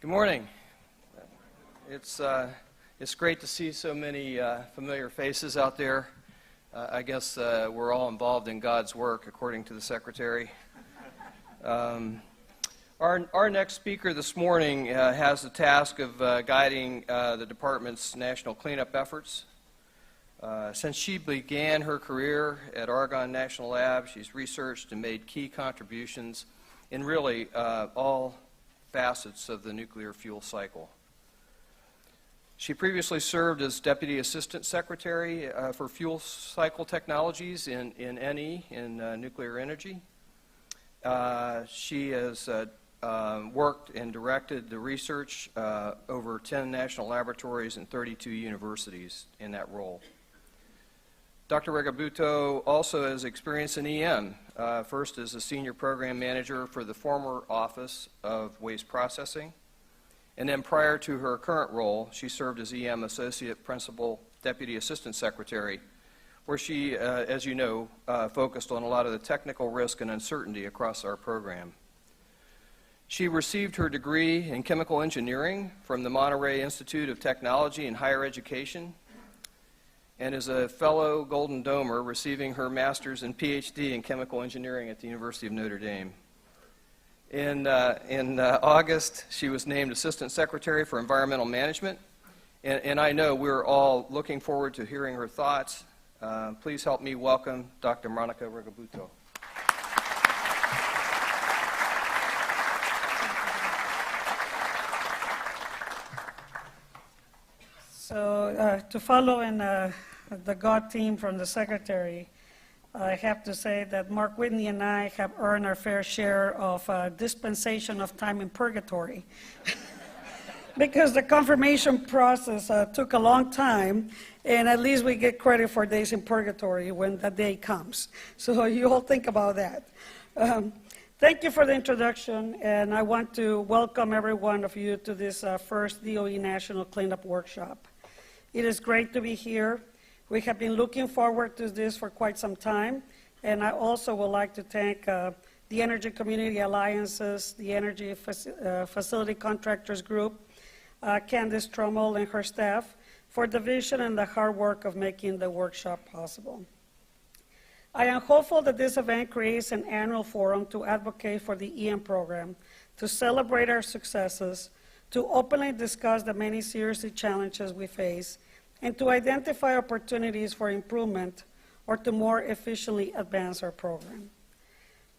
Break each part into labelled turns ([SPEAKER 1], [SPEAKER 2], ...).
[SPEAKER 1] Good morning. It's great to see so many familiar faces out there. I guess we're all involved in God's work, according to the Secretary. Our next speaker this morning has the task of guiding the department's national cleanup efforts. Since she began her career at Argonne National Lab, she's researched and made key contributions in really all facets of the nuclear fuel cycle. She previously served as Deputy Assistant Secretary for Fuel Cycle Technologies in NE, in nuclear energy. She has worked and directed the research over 10 national laboratories and 32 universities in that role. Dr. Regalbuto also has experience in EM, first as a Senior Program Manager for the former Office of Waste Processing, and then prior to her current role, she served as EM Associate Principal Deputy Assistant Secretary, where she, as you know, focused on a lot of the technical risk and uncertainty across our program. She received her degree in chemical engineering from the Monterey Institute of Technology and Higher Education, and is a fellow Golden Domer, receiving her master's and PhD in chemical engineering at the University of Notre Dame. In August, she was named Assistant Secretary for Environmental Management, and I know we're all looking forward to hearing her thoughts. Please help me welcome Dr. Monica Regalbuto.
[SPEAKER 2] So to follow in the God team from the Secretary, I have to say that Mark Whitney and I have earned our fair share of dispensation of time in purgatory because the confirmation process took a long time, and at least we get credit for days in purgatory when that day comes. So you all think about that. Thank you for the introduction, and I want to welcome every one of you to this first DOE National Cleanup Workshop. It is great to be here. We have been looking forward to this for quite some time, and I also would like to thank the Energy Community Alliances, the Energy Facility Contractors Group, Candice Trommel and her staff for the vision and the hard work of making the workshop possible. I am hopeful that this event creates an annual forum to advocate for the EM program, to celebrate our successes, to openly discuss the many serious challenges we face, and to identify opportunities for improvement or to more efficiently advance our program.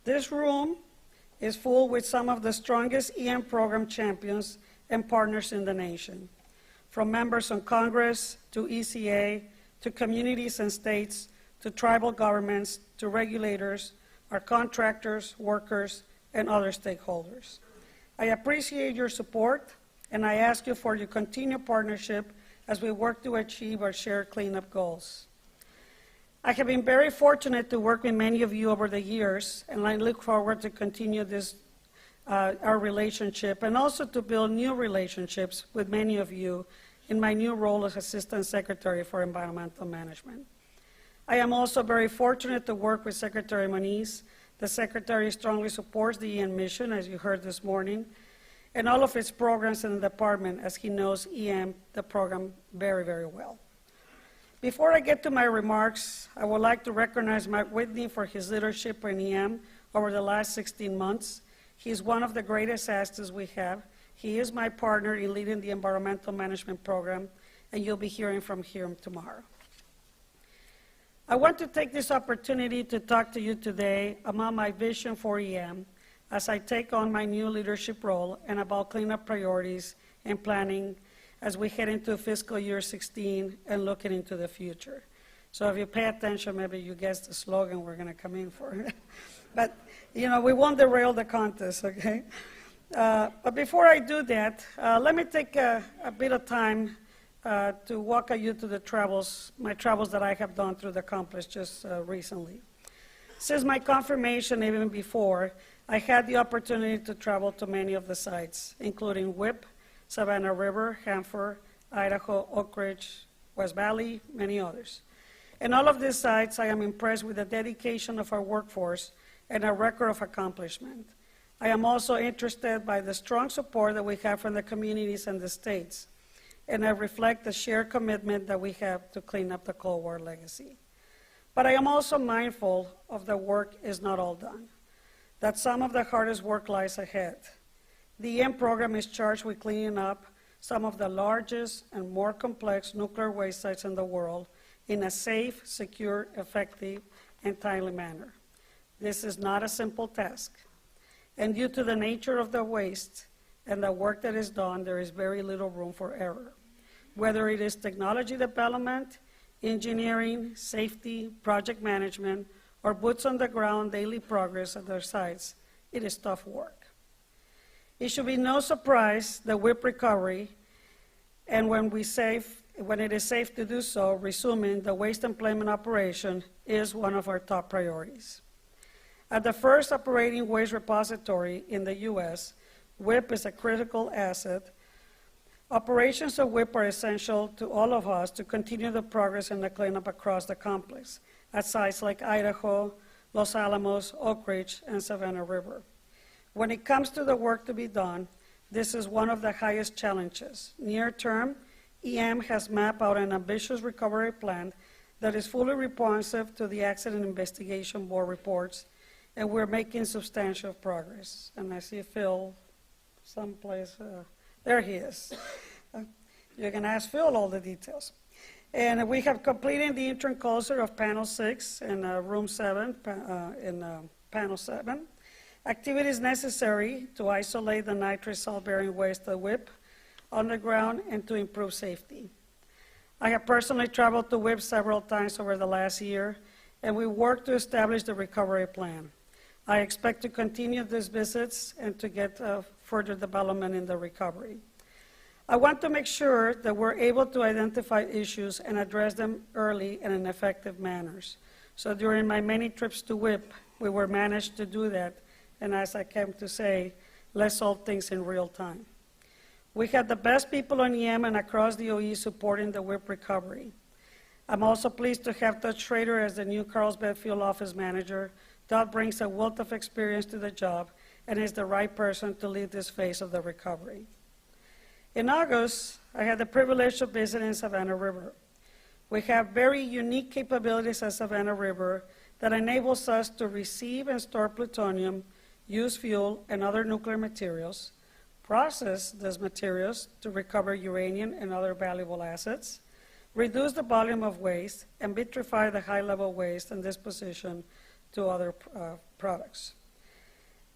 [SPEAKER 2] This room is full with some of the strongest EM program champions and partners in the nation, from members of Congress to ECA to communities and states to tribal governments to regulators, our contractors, workers, and other stakeholders. I appreciate your support, and I ask you for your continued partnership as we work to achieve our shared cleanup goals. I have been very fortunate to work with many of you over the years, and I look forward to continue this, our relationship, and also to build new relationships with many of you in my new role as Assistant Secretary for Environmental Management. I am also very fortunate to work with Secretary Moniz. The Secretary strongly supports the EM mission, as you heard this morning, and all of its programs in the department, as he knows EM, the program, very, very well. Before I get to my remarks, I would like to recognize Mike Whitney for his leadership in EM over the last 16 months. He's one of the greatest assets we have. He is my partner in leading the environmental management program, and you'll be hearing from him tomorrow. I want to take this opportunity to talk to you today about my vision for EM as I take on my new leadership role and about cleanup priorities and planning as we head into fiscal year 16 and looking into the future. So if you pay attention, maybe you guess the slogan we're going to come in for. But, you know, we won't derail the contest, okay? But before I do that, let me take a bit of time to walk you through my travels that I have done through the complex just recently. Since my confirmation, even before, I had the opportunity to travel to many of the sites, including WIP, Savannah River, Hanford, Idaho, Oak Ridge, West Valley, many others. In all of these sites, I am impressed with the dedication of our workforce and our record of accomplishment. I am also interested by the strong support that we have from the communities and the states, and I reflect the shared commitment that we have to clean up the Cold War legacy. But I am also mindful of the work is not all done, that some of the hardest work lies ahead. The EM program is charged with cleaning up some of the largest and more complex nuclear waste sites in the world in a safe, secure, effective, and timely manner. This is not a simple task. And due to the nature of the waste and the work that is done, there is very little room for error. Whether it is technology development, engineering, safety, project management, or boots on the ground daily progress at their sites, it is tough work. It should be no surprise that WIP recovery, and when it is safe to do so, resuming the waste employment operation is one of our top priorities. At the first operating waste repository in the U.S., WIP is a critical asset. Operations of WIP are essential to all of us to continue the progress in the cleanup across the complex at sites like Idaho, Los Alamos, Oak Ridge, and Savannah River. When it comes to the work to be done, this is one of the highest challenges. Near term, EM has mapped out an ambitious recovery plan that is fully responsive to the Accident Investigation Board reports, and we're making substantial progress. And I see Phil someplace, there he is. You can ask Phil all the details. And we have completed the interim closure of panel 6 in room 7, panel 7. Activities necessary to isolate the nitrate salt-bearing waste of WIP underground and to improve safety. I have personally traveled to WIP several times over the last year, and we work to establish the recovery plan. I expect to continue these visits and to get further development in the recovery. I want to make sure that we're able to identify issues and address them early and in effective manners. So during my many trips to WIP, we were managed to do that, and as I came to say, let's solve things in real time. We had the best people on EM and across the OE supporting the WIP recovery. I'm also pleased to have Todd Schrader as the new Carlsbad Field Office Manager. Todd brings a wealth of experience to the job and is the right person to lead this phase of the recovery. In August, I had the privilege of visiting Savannah River. We have very unique capabilities at Savannah River that enables us to receive and store plutonium, use fuel and other nuclear materials, process these materials to recover uranium and other valuable assets, reduce the volume of waste, and vitrify the high-level waste and disposition to other products.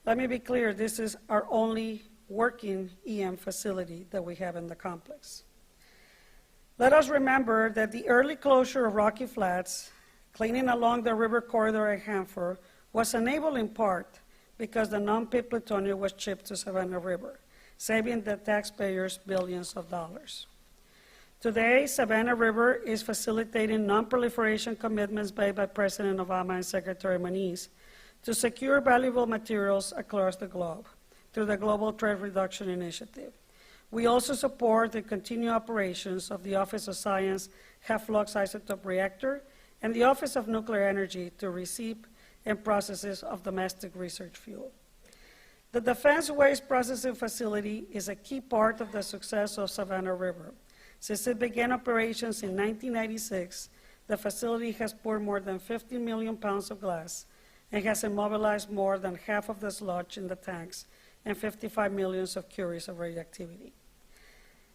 [SPEAKER 2] Let me be clear, this is our only working EM facility that we have in the complex. Let us remember that the early closure of Rocky Flats, cleaning along the river corridor at Hanford, was enabled in part because the non-pit plutonium was shipped to Savannah River, saving the taxpayers billions of dollars. Today, Savannah River is facilitating non-proliferation commitments made by President Obama and Secretary Moniz to secure valuable materials across the globe through the Global Trade Reduction Initiative. We also support the continued operations of the Office of Science Half-Flux Isotope Reactor and the Office of Nuclear Energy to receive and processes of domestic research fuel. The Defense Waste Processing Facility is a key part of the success of Savannah River. Since it began operations in 1996, the facility has poured more than 50 million pounds of glass and has immobilized more than half of the sludge in the tanks and 55 million of curies of radioactivity.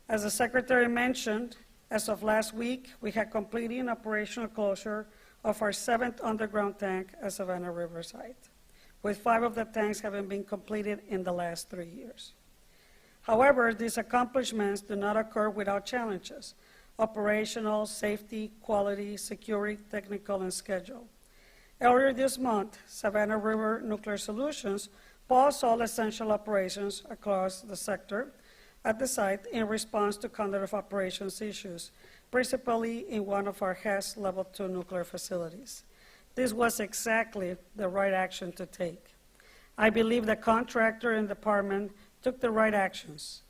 [SPEAKER 2] As the Secretary mentioned, as of last week, we had completed an operational closure of our 7th underground tank at Savannah River site, with 5 of the tanks having been completed in the last 3 years. However, these accomplishments do not occur without challenges: operational, safety, quality, security, technical, and schedule. Earlier this month, Savannah River Nuclear Solutions paused all essential operations across the sector at the site in response to conduct of operations issues, principally in one of our Hess Level 2 nuclear facilities. This was exactly the right action to take. I believe the contractor and department took the right actions.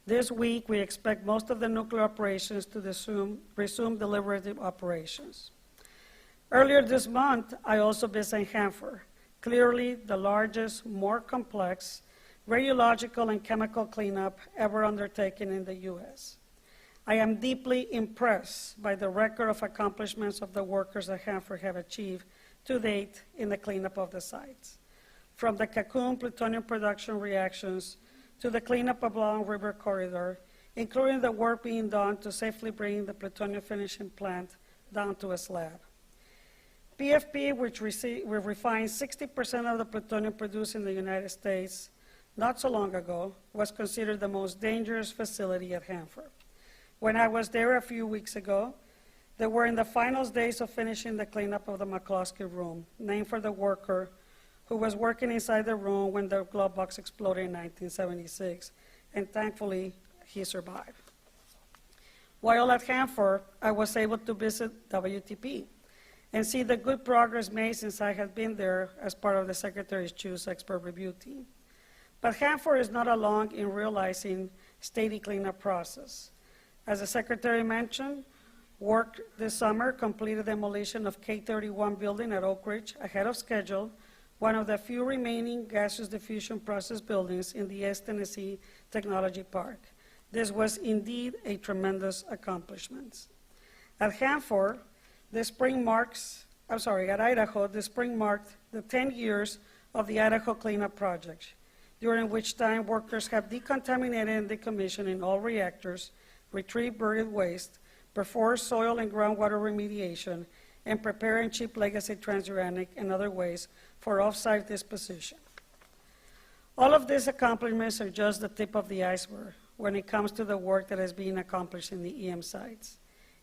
[SPEAKER 2] This week, we expect most of the nuclear operations to resume deliberative operations. Earlier this month, I also visited Hanford, clearly the largest, more complex, radiological and chemical cleanup ever undertaken in the U.S. I am deeply impressed by the record of accomplishments of the workers at Hanford have achieved to date in the cleanup of the sites. From the Cocoon plutonium production reactions to the cleanup of Long River Corridor, including the work being done to safely bring the plutonium finishing plant down to a slab. PFP, which refined 60% of the plutonium produced in the United States not so long ago, was considered the most dangerous facility at Hanford. When I was there a few weeks ago, they were in the final days of finishing the cleanup of the McCloskey room, named for the worker who was working inside the room when the glove box exploded in 1976, and thankfully, he survived. While at Hanford, I was able to visit WTP and see the good progress made since I had been there as part of the Secretary's Choose expert review team. But Hanford is not alone in realizing steady cleanup process. As the Secretary mentioned, work this summer completed demolition of K31 building at Oak Ridge ahead of schedule, one of the few remaining gaseous diffusion process buildings in the East Tennessee Technology Park. This was indeed a tremendous accomplishment. At Hanford, at Idaho, the spring marked the 10 years of the Idaho cleanup project, during which time workers have decontaminated and decommissioned all reactors, retrieved buried waste, performed soil and groundwater remediation, and preparing cheap legacy transuranic and other waste for off-site disposition. All of these accomplishments are just the tip of the iceberg when it comes to the work that is being accomplished in the EM sites.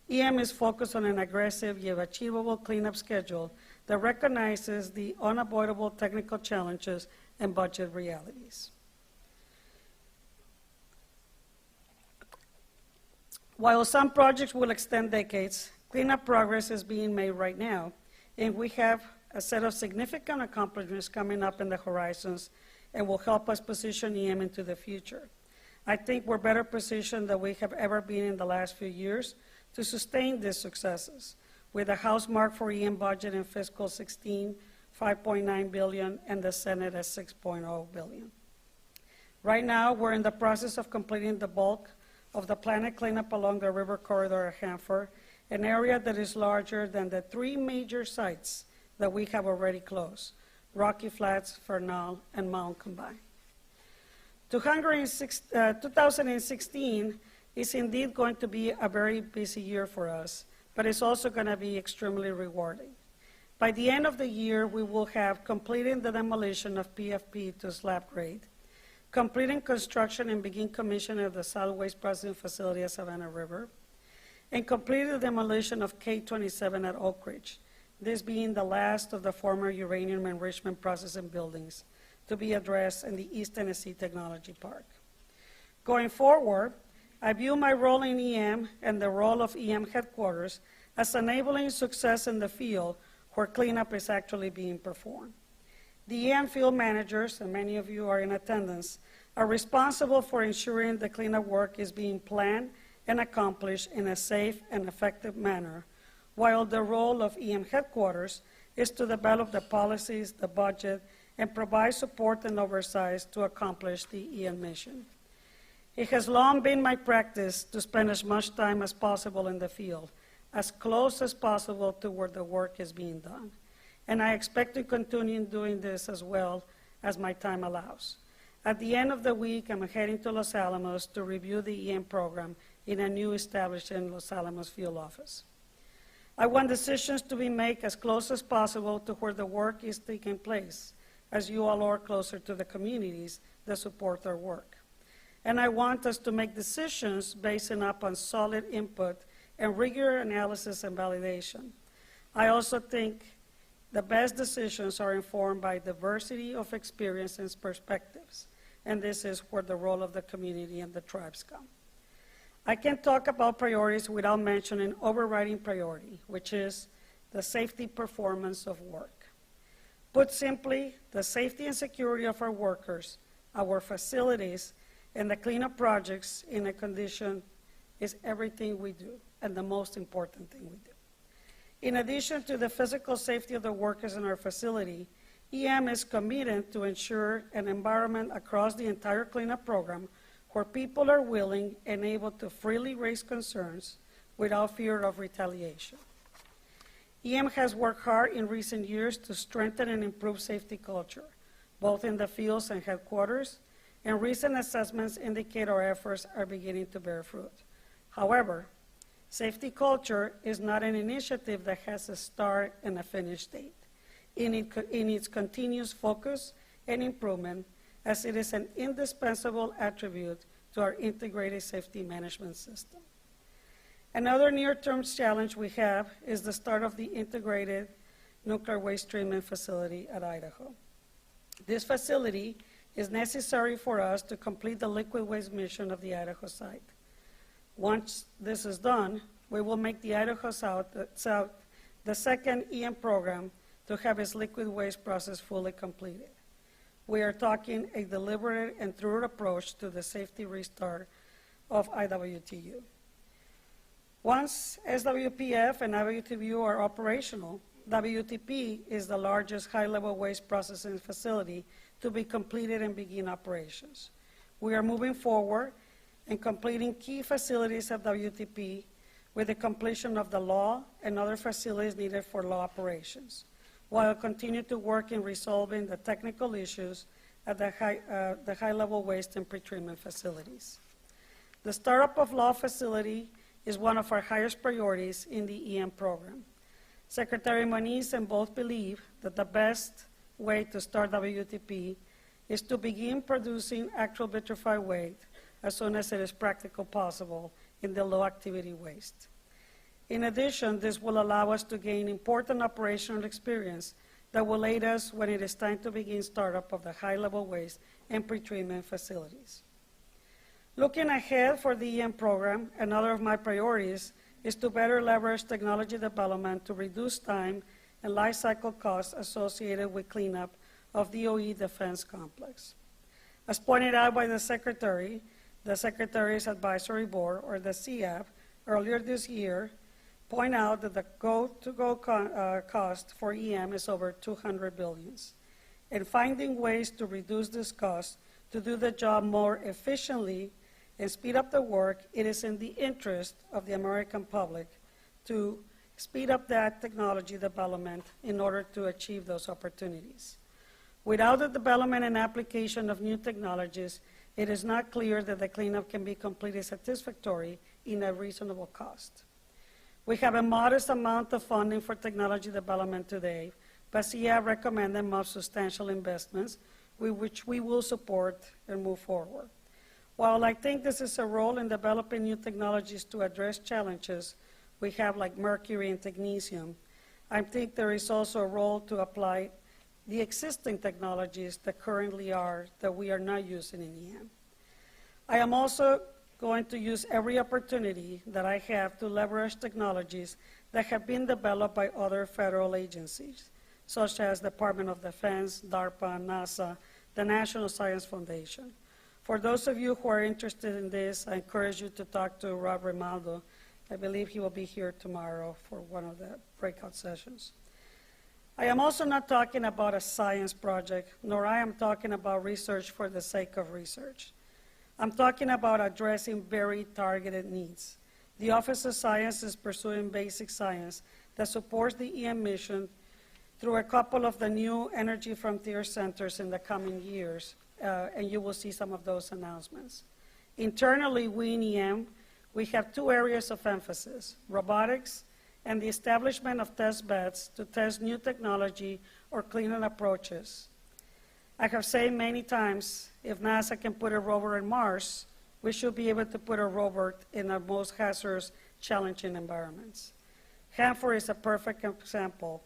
[SPEAKER 2] EM is focused on an aggressive yet achievable cleanup schedule that recognizes the unavoidable technical challenges and budget realities. While some projects will extend decades, cleanup progress is being made right now, and we have a set of significant accomplishments coming up in the horizons and will help us position EM into the future. I think we're better positioned than we have ever been in the last few years to sustain these successes, with the House mark for EM budget in fiscal 16, $5.9 billion, and the Senate at $6.0 billion. Right now, we're in the process of completing the bulk of the planned cleanup along the river corridor at Hanford, an area that is larger than the 3 major sites that we have already closed: Rocky Flats, Fernald, and Mount combined. 2016 is indeed going to be a very busy year for us, but it's also going to be extremely rewarding. By the end of the year, we will have completed the demolition of PFP to slab grade, completing construction and begin commissioning of the solid waste processing facility at Savannah River, and completed the demolition of K27 at Oak Ridge, this being the last of the former uranium enrichment processing buildings to be addressed in the East Tennessee Technology Park. Going forward, I view my role in EM and the role of EM headquarters as enabling success in the field where cleanup is actually being performed. The EM field managers, and many of you are in attendance, are responsible for ensuring the cleanup work is being planned and accomplished in a safe and effective manner, while the role of EM headquarters is to develop the policies, the budget, and provide support and oversight to accomplish the EM mission. It has long been my practice to spend as much time as possible in the field, as close as possible to where the work is being done. And I expect to continue doing this as well as my time allows. At the end of the week, I'm heading to Los Alamos to review the EM program in a new established in Los Alamos field office. I want decisions to be made as close as possible to where the work is taking place, as you all are closer to the communities that support our work. And I want us to make decisions based upon solid input and rigorous analysis and validation. I also think the best decisions are informed by diversity of experience and perspectives, and this is where the role of the community and the tribes come. I can't talk about priorities without mentioning overriding priority, which is the safety performance of work. Put simply, the safety and security of our workers, our facilities, and the cleanup projects in a condition is everything we do and the most important thing we do. In addition to the physical safety of the workers in our facility, EM is committed to ensure an environment across the entire cleanup program where people are willing and able to freely raise concerns without fear of retaliation. EM has worked hard in recent years to strengthen and improve safety culture, both in the fields and headquarters, and recent assessments indicate our efforts are beginning to bear fruit. However, safety culture is not an initiative that has a start and a finish date. In its continuous focus and improvement, as it is an indispensable attribute to our integrated safety management system. Another near-term challenge we have is the start of the integrated nuclear waste treatment facility at Idaho. This facility is necessary for us to complete the liquid waste mission of the Idaho site. Once this is done, we will make the Idaho South the second EM program to have its liquid waste process fully completed. We are talking a deliberate and thorough approach to the safety restart of IWTU. Once SWPF and IWTU are operational, WTP is the largest high-level waste processing facility to be completed and begin operations. We are moving forward and completing key facilities at WTP with the completion of the law and other facilities needed for law operations, while continue to work in resolving the technical issues at the high-level waste and pretreatment facilities. The startup of law facility is one of our highest priorities in the EM program. Secretary Moniz and both believe that the best way to start WTP is to begin producing actual vitrified waste as soon as it is practical possible in the low-activity waste. In addition, this will allow us to gain important operational experience that will aid us when it is time to begin startup of the high-level waste and pretreatment facilities. Looking ahead for the EM program, another of my priorities is to better leverage technology development to reduce time and life cycle costs associated with cleanup of DOE Defense Complex. As pointed out by the Secretary's Advisory Board, or the CAB, earlier this year, point out that the go-to-go cost for EM is over $200 billion. And finding ways to reduce this cost to do the job more efficiently and speed up the work, it is in the interest of the American public to speed up that technology development in order to achieve those opportunities. Without the development and application of new technologies, it is not clear that the cleanup can be completed satisfactorily in a reasonable cost. We have a modest amount of funding for technology development today, but CIAB recommended more substantial investments, which we will support and move forward. While I think this is a role in developing new technologies to address challenges we have like mercury and technetium, I think there is also a role to apply the existing technologies that currently are that we are not using in EM. I am also going to use every opportunity that I have to leverage technologies that have been developed by other federal agencies, such as Department of Defense, DARPA, NASA, the National Science Foundation. For those of you who are interested in this, I encourage you to talk to Rob Rimaldo. I believe he will be here tomorrow for one of the breakout sessions. I am also not talking about a science project, nor I am talking about research for the sake of research. I'm talking about addressing very targeted needs. The Office of Science is pursuing basic science that supports the EM mission through a couple of the new Energy Frontier Centers in the coming years, and you will see some of those announcements. Internally, we in EM, we have two areas of emphasis, robotics and the establishment of test beds to test new technology or cleanup approaches. I have said many times, if NASA can put a rover in Mars, we should be able to put a robot in our most hazardous, challenging environments. Hanford is a perfect example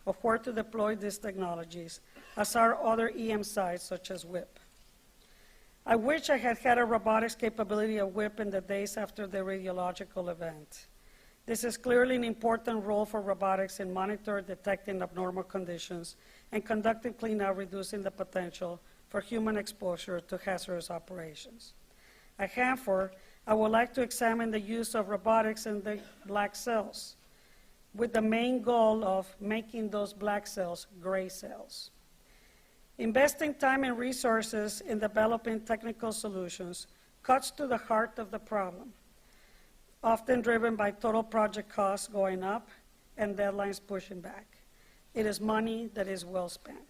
[SPEAKER 2] of where to deploy these technologies, as are other EM sites such as WIP. I wish I had had a robotics capability of WIP in the days after the radiological event. This is clearly an important role for robotics in monitoring, detecting abnormal conditions, and conducting cleanup, reducing the potential for human exposure to hazardous operations. At Hanford, I would like to examine the use of robotics in the black cells, with the main goal of making those black cells gray cells. Investing time and resources in developing technical solutions cuts to the heart of the problem, often driven by total project costs going up and deadlines pushing back. It is money that is well spent.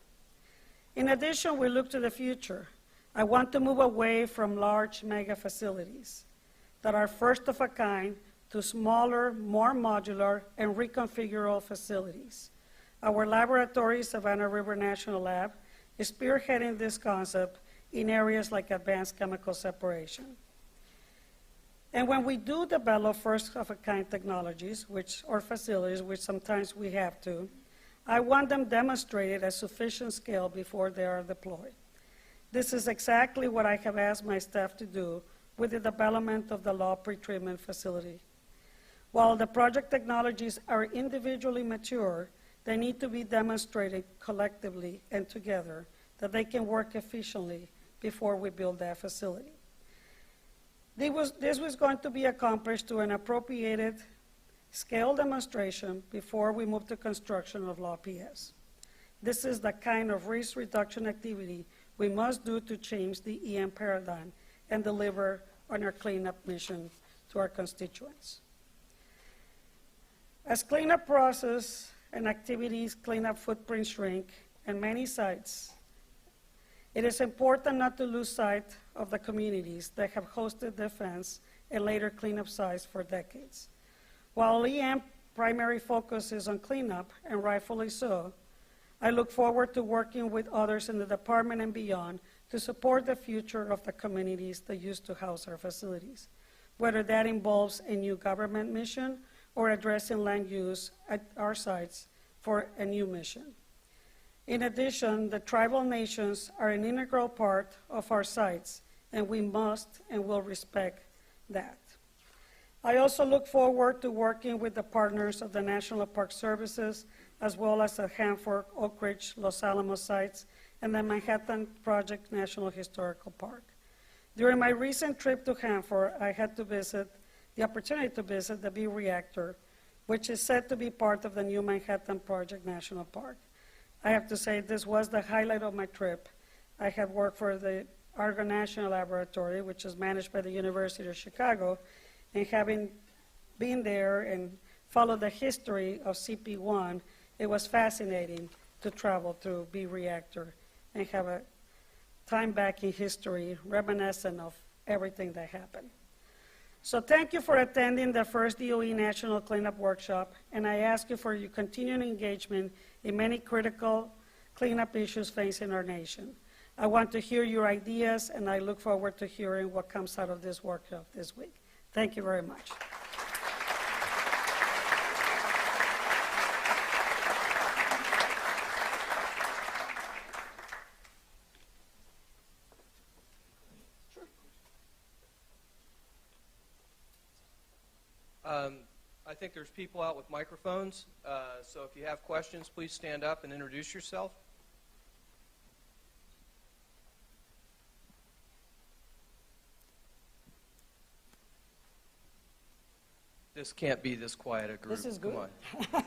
[SPEAKER 2] In addition, we look to the future. I want to move away from large mega facilities that are first of a kind to smaller, more modular, and reconfigurable facilities. Our laboratory, Savannah River National Lab, is spearheading this concept in areas like advanced chemical separation. And when we do develop first-of-a-kind technologies, or facilities, which sometimes we have to, I want them demonstrated at sufficient scale before they are deployed. This is exactly what I have asked my staff to do with the development of the law pretreatment facility. While the project technologies are individually mature, they need to be demonstrated collectively and together that they can work efficiently before we build that facility. This was going to be accomplished through an appropriated scale demonstration before we move to construction of Law PS. This is the kind of risk reduction activity we must do to change the EM paradigm and deliver on our cleanup mission to our constituents. As cleanup process and activities cleanup footprint shrink in many sites, it is important not to lose sight of the communities that have hosted defense and later cleanup sites for decades. While EM primary focus is on cleanup, and rightfully so, I look forward to working with others in the department and beyond to support the future of the communities that used to house our facilities, whether that involves a new government mission or addressing land use at our sites for a new mission. In addition, the tribal nations are an integral part of our sites, and we must and will respect that. I also look forward to working with the partners of the National Park Services, as well as the Hanford, Oak Ridge, Los Alamos sites, and the Manhattan Project National Historical Park. During my recent trip to Hanford, I had the opportunity to visit the B Reactor, which is said to be part of the new Manhattan Project National Park. I have to say this was the highlight of my trip. I have worked for the Argonne National Laboratory, which is managed by the University of Chicago, and having been there and followed the history of CP1, it was fascinating to travel through B Reactor and have a time back in history reminiscent of everything that happened. So thank you for attending the first DOE National Cleanup Workshop, and I ask you for your continuing engagement in many critical cleanup issues facing our nation. I want to hear your ideas, and I look forward to hearing what comes out of this workshop this week. Thank you very much.
[SPEAKER 1] I think there's people out with microphones, so if you have questions, please stand up and introduce yourself. This can't be this quiet a group.
[SPEAKER 2] This is good.
[SPEAKER 1] Come on.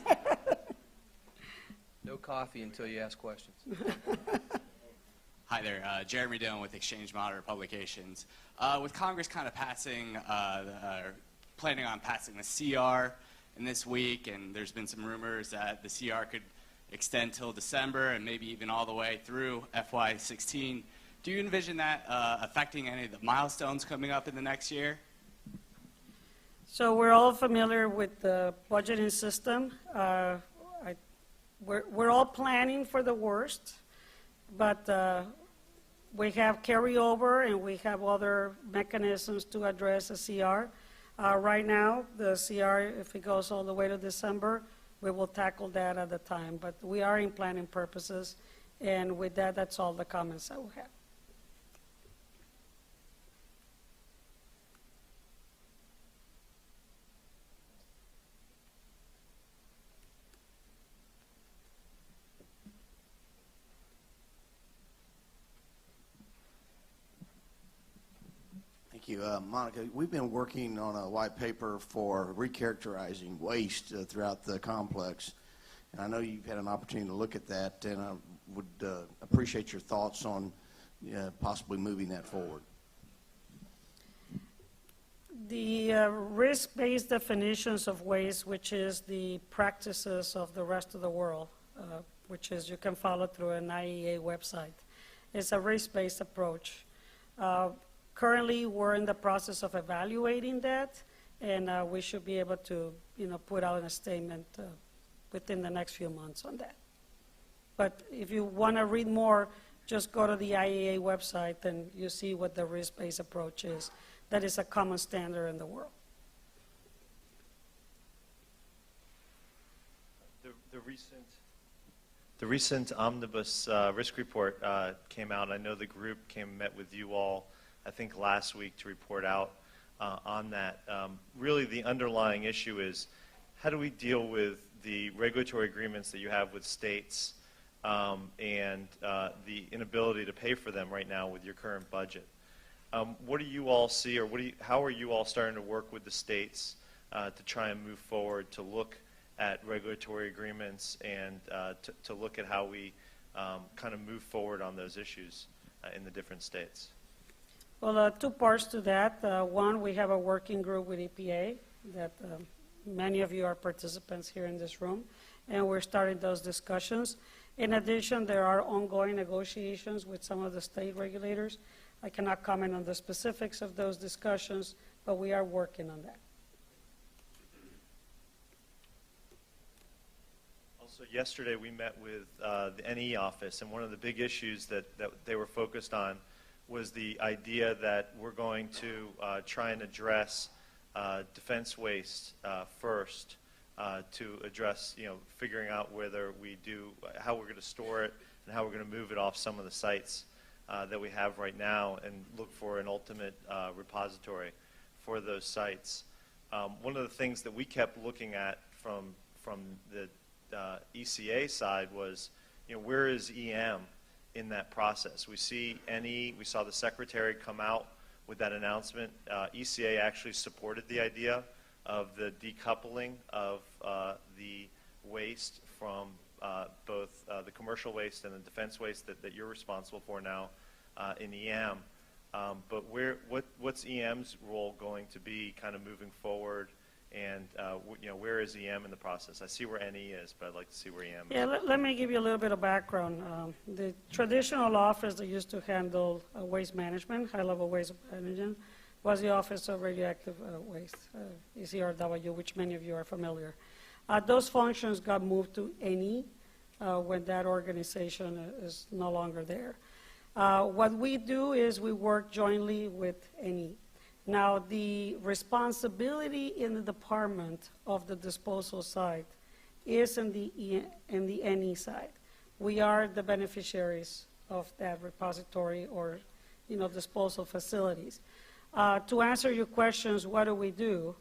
[SPEAKER 1] No coffee until you ask questions.
[SPEAKER 3] Hi there, Jeremy Dillon with Exchange Monitor Publications. With Congress kind of passing, planning on passing the CR in this week, and there's been some rumors that the CR could extend till December and maybe even all the way through FY16. Do you envision that affecting any of the milestones coming up in the next year?
[SPEAKER 2] So we're all familiar with the budgeting system. We're all planning for the worst, but we have carryover and we have other mechanisms to address the CR. Right now, the CR, if it goes all the way to December, we will tackle that at the time. But we are in planning purposes, and with that, that's all the comments I will have.
[SPEAKER 4] Thank you. Monica, we've been working on a white paper for recharacterizing waste throughout the complex. And I know you've had an opportunity to look at that. And would appreciate your thoughts on possibly moving that forward.
[SPEAKER 2] The risk-based definitions of waste, which is the practices of the rest of the world, which is you can follow through an IEA website, is a risk-based approach. Currently, we're in the process of evaluating that, and we should be able to, put out a statement within the next few months on that. But if you want to read more, just go to the IEA website and you see what the risk-based approach is. That is a common standard in the world.
[SPEAKER 5] The recent omnibus risk report came out. I know the group met with you all, I think last week, to report out on that. Really, the underlying issue is how do we deal with the regulatory agreements that you have with states and the inability to pay for them right now with your current budget? What do you all see, or how are you all starting to work with the states to try and move forward to look at regulatory agreements and to look at how we kind of move forward on those issues in the different states?
[SPEAKER 2] Well, two parts to that. One, we have a working group with EPA that many of you are participants here in this room, and we're starting those discussions. In addition, there are ongoing negotiations with some of the state regulators. I cannot comment on the specifics of those discussions, but we are working on that.
[SPEAKER 5] Also, yesterday we met with the NE office, and one of the big issues that they were focused on was the idea that we're going to try and address defense waste first to address, figuring out how we're going to store it and how we're going to move it off some of the sites that we have right now and look for an ultimate repository for those sites. One of the things that we kept looking at from the ECA side was, where is EM in that process? We see we saw the secretary come out with that announcement. ECA actually supported the idea of the decoupling of the waste from both the commercial waste and the defense waste that you're responsible for now in EM. But what's EM's role going to be kind of moving forward? And where is EM in the process? I see where NE is, but I'd like to see where EM is.
[SPEAKER 2] Yeah, let me give you a little bit of background. The traditional office that used to handle waste management, high-level waste management, was the Office of Radioactive Waste, ECRW, which many of you are familiar. Those functions got moved to NE when that organization is no longer there. What we do is we work jointly with NE. Now, the responsibility in the department of the disposal side is in the NE side. We are the beneficiaries of that repository or, disposal facilities. To answer your questions, what do?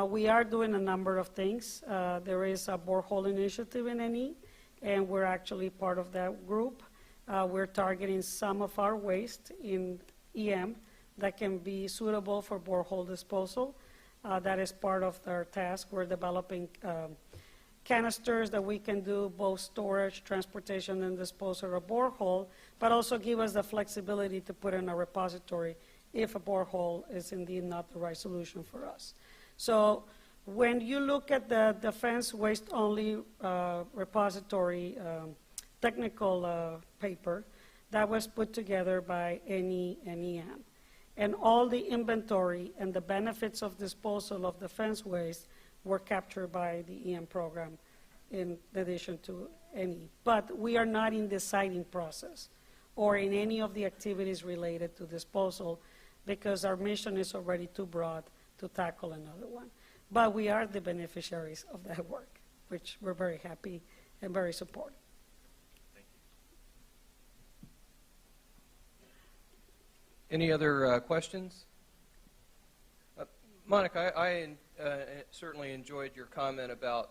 [SPEAKER 2] We are doing a number of things. There is a borehole initiative in NE, and we're actually part of that group. We're targeting some of our waste in EM that can be suitable for borehole disposal. That is part of our task. We're developing canisters that we can do both storage, transportation, and disposal of borehole, but also give us the flexibility to put in a repository if a borehole is indeed not the right solution for us. So when you look at the defense waste-only repository technical paper, that was put together by NE and EM. And all the inventory and the benefits of disposal of defense waste were captured by the EM program in addition to NE. But we are not in the siting process or in any of the activities related to disposal because our mission is already too broad to tackle another one. But we are the beneficiaries of that work, which we're very happy and very supportive.
[SPEAKER 1] Any other questions? Monica, I certainly enjoyed your comment about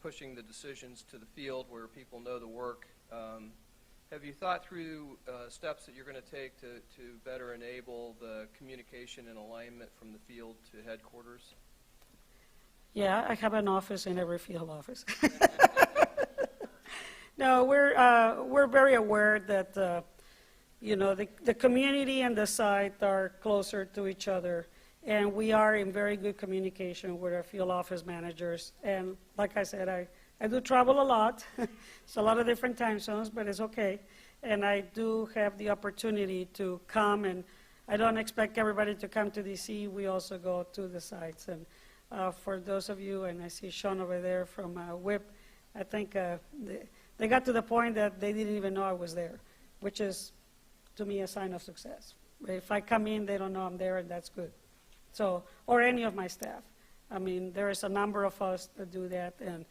[SPEAKER 1] pushing the decisions to the field where people know the work. Have you thought through steps that you're going to take to better enable the communication and alignment from the field to headquarters?
[SPEAKER 2] No, we're very aware that, you know, the community and the site are closer to each other, and we are in very good communication with our field office managers. And like I said, I do travel a lot. It's a lot of different time zones, but it's okay. And I do have the opportunity to come, and I don't expect everybody to come to DC. We also go to the sites. And for those of you, and I see Sean over there from WIP, I think they got to the point that they didn't even know I was there, which is, to me, a sign of success. If I come in, they don't know I'm there, and that's good. So, or any of my staff. I mean, there is a number of us that do that, and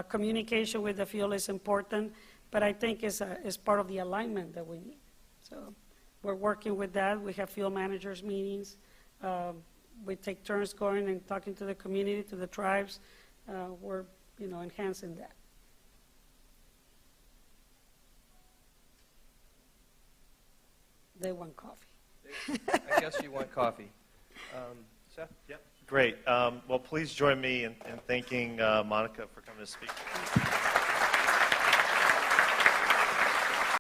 [SPEAKER 2] communication with the field is important, but I think it's part of the alignment that we need. So we're working with that. We have field managers meetings. We take turns going and talking to the community, to the tribes. We're, you know, enhancing that. They want coffee.
[SPEAKER 1] I guess you want coffee. Seth?
[SPEAKER 5] Yep. Great. Well, please join me in thanking Monica for coming to speak.